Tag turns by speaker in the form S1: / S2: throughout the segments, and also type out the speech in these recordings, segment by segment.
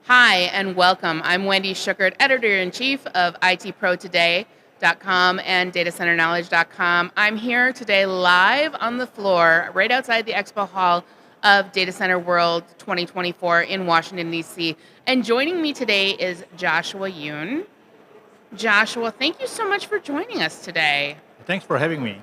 S1: Hi, and welcome. I'm Wendy Schuckert, editor-in-chief of ITProToday.com and DataCenterKnowledge.com. I'm here today live on the floor right outside the expo hall of Data Center World 2024 in Washington, D.C. And joining me today is Joshua Yoon. Joshua, thank you so much for joining us today.
S2: Thanks for having me.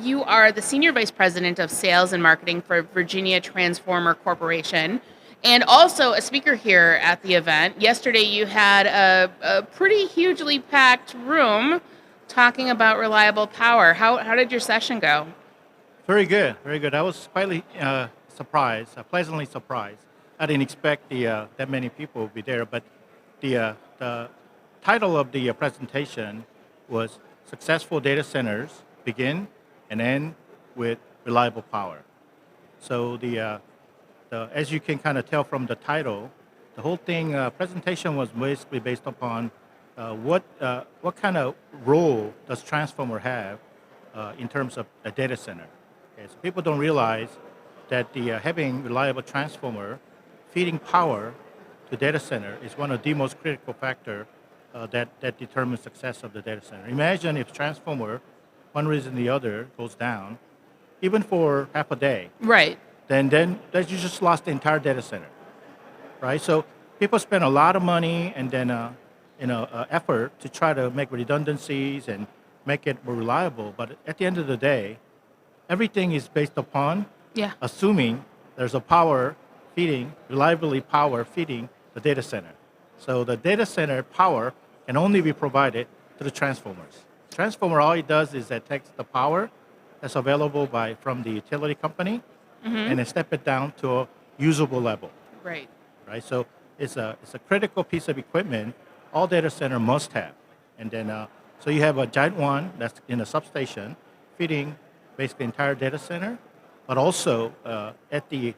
S1: You are the Senior Vice President of Sales and Marketing for Virginia Transformer Corporation, and also a speaker here at the event. Yesterday, you had a pretty hugely packed room talking about reliable power. How did your session go?
S2: Very good, very good. I was quietly surprised, pleasantly surprised. I didn't expect that many people would be there, but the title of the presentation was "Successful Data Centers Begin and End with Reliable Power." So as you can kind of tell from the title, the whole thing presentation was basically based upon what kind of role does transformer have in terms of a data center. Okay, so people don't realize that having reliable transformer feeding power to data center is one of the most critical factor that determines success of the data center. Imagine if transformer, one reason or the other, goes down, even for half a day,
S1: Right.
S2: then that you just lost the entire data center, right? So people spend a lot of money and then effort to try to make redundancies and make it more reliable. But at the end of the day, everything is based upon
S1: Yeah.
S2: assuming there's a power feeding, reliably power feeding the data center. So the data center power can only be provided to the transformers. Transformer, all it does is it takes the power that's available from the utility company
S1: Mm-hmm.
S2: and then step it down to a usable level,
S1: Right.
S2: right? So it's a critical piece of equipment all data center must have. And then so you have a giant one that's in a substation feeding basically entire data center, but also at the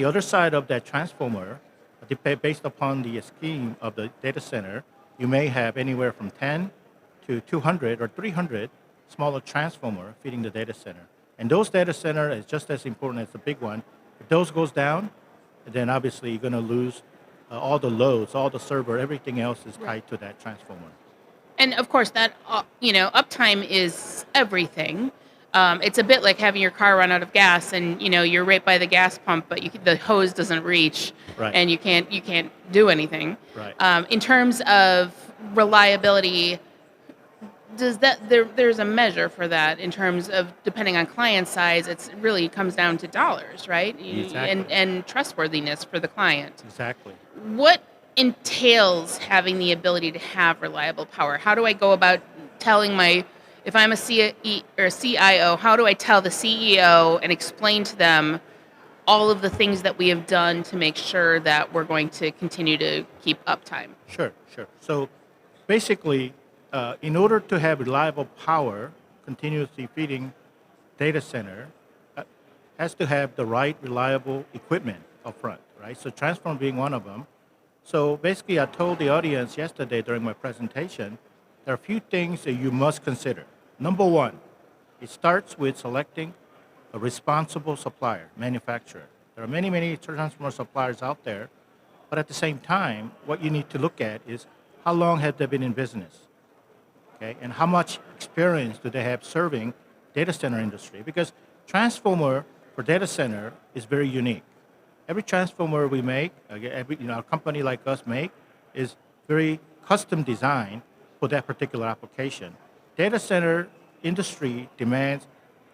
S2: other side of that transformer, based upon the scheme of the data center, you may have anywhere from 10 to 200 or 300 smaller transformer feeding the data center. And those data center is just as important as the big one. If those goes down, then obviously you're going to lose all the loads, all the server, everything else is
S1: Right.
S2: tied to that transformer.
S1: And of course, that uptime is everything. It's a bit like having your car run out of gas, and you're right by the gas pump, but the hose doesn't reach,
S2: Right,
S1: and you can't do anything.
S2: right.
S1: In terms of reliability, does there's a measure for that in terms of depending on client size? It really comes down to dollars, right?
S2: Exactly,
S1: And trustworthiness for the client.
S2: exactly.
S1: What entails having the ability to have reliable power? How do I go about telling if I'm a CE or a CIO, how do I tell the CEO and explain to them all of the things that we have done to make sure that we're going to continue to keep uptime?
S2: Sure, sure. So basically, in order to have reliable power continuously feeding data center, uh, has to have the right reliable equipment up front, right? So transform being one of them. So basically, I told the audience yesterday during my presentation, there are a few things that you must consider. Number one, it starts with selecting a responsible supplier, manufacturer. There are many, many transformer suppliers out there, but at the same time, what you need to look at is how long have they been in business, okay? And how much experience do they have serving data center industry? Because transformer for data center is very unique. Every transformer we make, a company like us make, is very custom designed for that particular application. Data center industry demands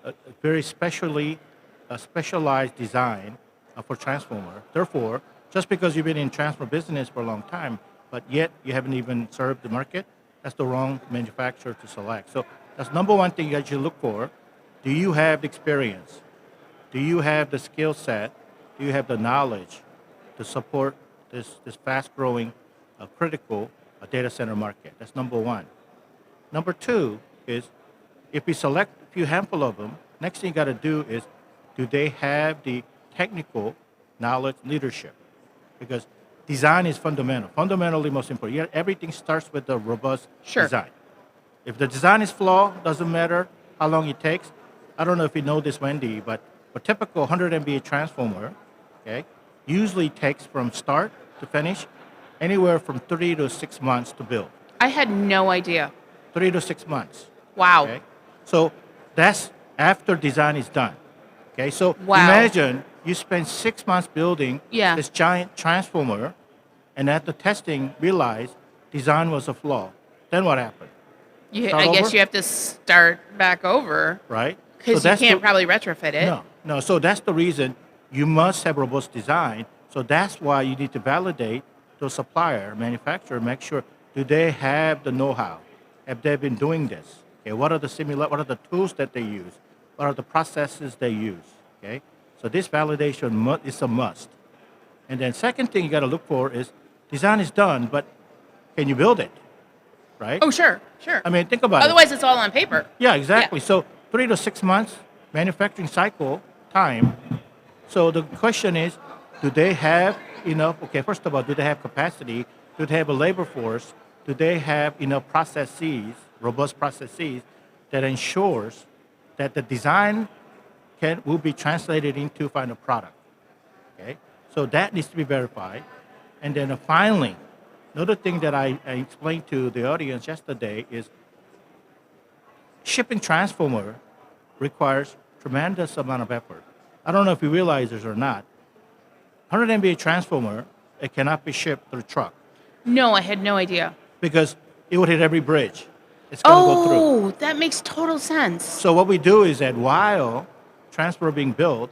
S2: a very specialized design for transformer. Therefore, just because you've been in transformer business for a long time, but yet you haven't even served the market, that's the wrong manufacturer to select. So that's number one thing that you look for. Do you have the experience? Do you have the skill set? Do you have the knowledge to support this fast-growing, critical data center market? That's number one. Number two is if we select a few handful of them, next thing you got to do is do they have the technical knowledge leadership? Because design is fundamental, fundamentally most important. Everything starts with a robust
S1: Sure.
S2: design. If the design is flawed, doesn't matter how long it takes. I don't know if you know this, Wendy, but a typical 100 MVA transformer, okay, usually takes from start to finish, anywhere from 3 to 6 months to build.
S1: I had no idea.
S2: 3 to 6 months.
S1: Wow.
S2: Okay, so that's after design is done. Okay, so
S1: Wow.
S2: imagine you spend 6 months building
S1: Yeah.
S2: this giant transformer, and after testing, realize design was a flaw. Then what happened? Start
S1: I guess
S2: over?
S1: you have to start back over
S2: Right?
S1: because you
S2: that's
S1: can't
S2: the-
S1: probably retrofit it.
S2: No. So that's the reason you must have robust design. So that's why you need to validate the supplier, manufacturer, make sure do they have the know-how? Have they been doing this? Okay, what are the tools that they use? What are the processes they use? Okay, so this validation is a must. And then second thing you got to look for is design is done, but can you build it? Right?
S1: Oh, sure.
S2: I mean, think about it.
S1: Otherwise, it's all on paper.
S2: Yeah, exactly. So 3 to 6 months manufacturing cycle time. So the question is, do they have enough? Okay, first of all, do they have capacity? Do they have a labor force? Do they have enough processes, robust processes, that ensures that the design will be translated into final product? Okay, so that needs to be verified. And then finally, another thing that I explained to the audience yesterday is shipping transformer requires tremendous amount of effort. I don't know if you realize this or not. 100 MVA transformer, it cannot be shipped through truck
S1: No, I had no idea.
S2: because it would hit every bridge. It's going to go through.
S1: Oh, that makes total sense.
S2: So what we do is that while transformer being built,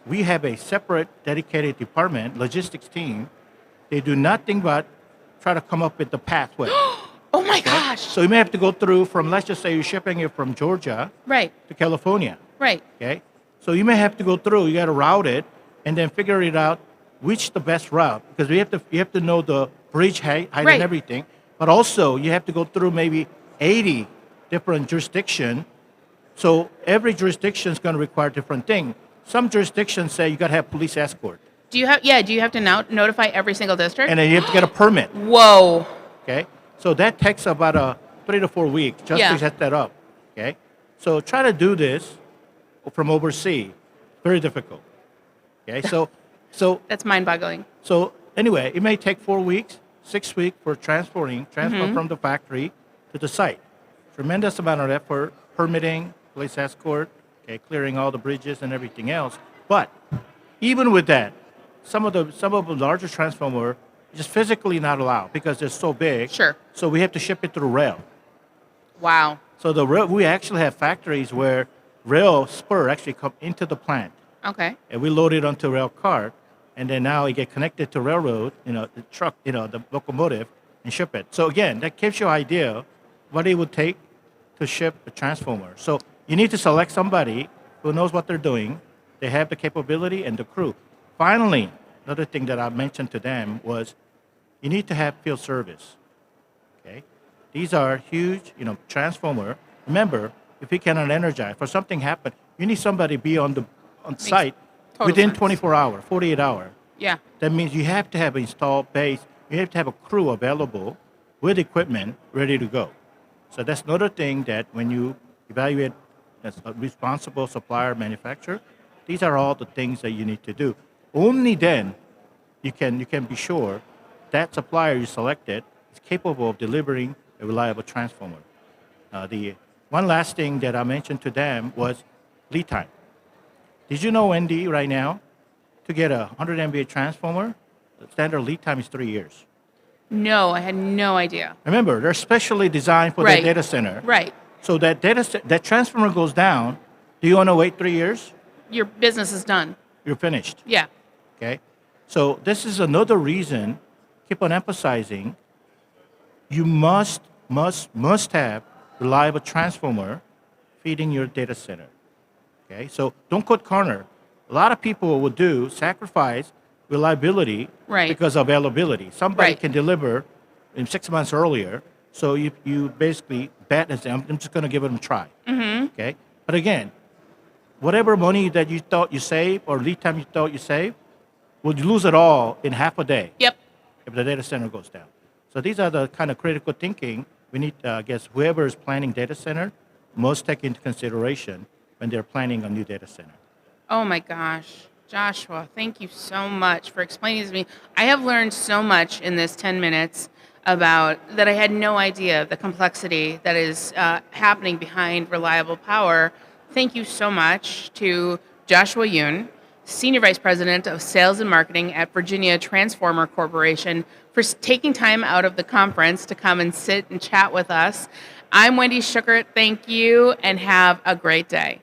S2: we have a separate dedicated department, logistics team. They do nothing but try to come up with the pathway.
S1: Oh my gosh.
S2: So you may have to go through from, let's just say you're shipping it from Georgia
S1: Right,
S2: to California.
S1: right.
S2: Okay, so you may have to go through. You got to route it, and then figure it out which the best route, because you have to know the bridge height
S1: Right.
S2: and everything. But also you have to go through maybe 80 different jurisdictions. So every jurisdiction is going to require different thing. Some jurisdictions say you got to have police escort,
S1: Do you have to now notify every single district?
S2: and then you have to get a permit.
S1: Whoa.
S2: Okay, so that takes about 3 to 4 weeks just
S1: Yeah.
S2: to set that up. Okay, so try to do this from overseas. Very difficult. Okay, so
S1: That's mind-boggling.
S2: So anyway, it may take 4 weeks, 6 weeks for transfer from the factory to the site. Tremendous amount of effort, permitting, police escort, okay, clearing all the bridges and everything else. But even with that, some of the larger transformer just physically not allowed because they're so big.
S1: Sure.
S2: So we have to ship it through rail.
S1: Wow.
S2: So we actually have factories where rail spur actually come into the plant,
S1: Okay.
S2: and we load it onto a rail cart, and then now it get connected to railroad, the truck, the locomotive, and ship it. So again, that gives you an idea what it would take to ship a transformer. So you need to select somebody who knows what they're doing. They have the capability and the crew. Finally, another thing that I mentioned to them was you need to have field service. Okay, these are huge, transformer. Remember, if you cannot energize, for something happen, you need somebody be on site
S1: total
S2: within
S1: sense.
S2: 24 hours, 48 hours.
S1: Yeah.
S2: That means you have to have an installed base. You have to have a crew available with equipment ready to go. So that's another thing that when you evaluate as a responsible supplier manufacturer, these are all the things that you need to do. Only then you can be sure that supplier you selected is capable of delivering a reliable transformer. The one last thing that I mentioned to them was lead time. Did you know, Wendy, right now, to get a 100 MVA transformer, the standard lead time is 3 years.
S1: No, I had no idea.
S2: Remember, they're specially designed for
S1: Right.
S2: the data center.
S1: Right.
S2: So that transformer goes down. Do you want to wait 3 years?
S1: Your business is done.
S2: You're finished.
S1: Yeah.
S2: Okay. So this is another reason. Keep on emphasizing. You must have reliable transformer feeding your data center. Okay. So don't cut corner. A lot of people will sacrifice reliability
S1: Right.
S2: because of availability. Somebody
S1: Right.
S2: can deliver in 6 months earlier. So you basically bet and say, I'm just going to give it a try.
S1: Mm-hmm.
S2: Okay. But again, whatever money that you thought you saved or lead time you thought you saved, will you lose it all in half a day
S1: Yep.
S2: if the data center goes down. So these are the kind of critical thinking we need, I guess, whoever is planning data center must take into consideration when they're planning a new data center.
S1: Oh my gosh. Joshua, thank you so much for explaining this to me. I have learned so much in this 10 minutes about that I had no idea the complexity that is happening behind reliable power. Thank you so much to Joshua Yoon, Senior Vice President of Sales and Marketing at Virginia Transformer Corporation, for taking time out of the conference to come and sit and chat with us. I'm Wendy Schuchert. Thank you and have a great day.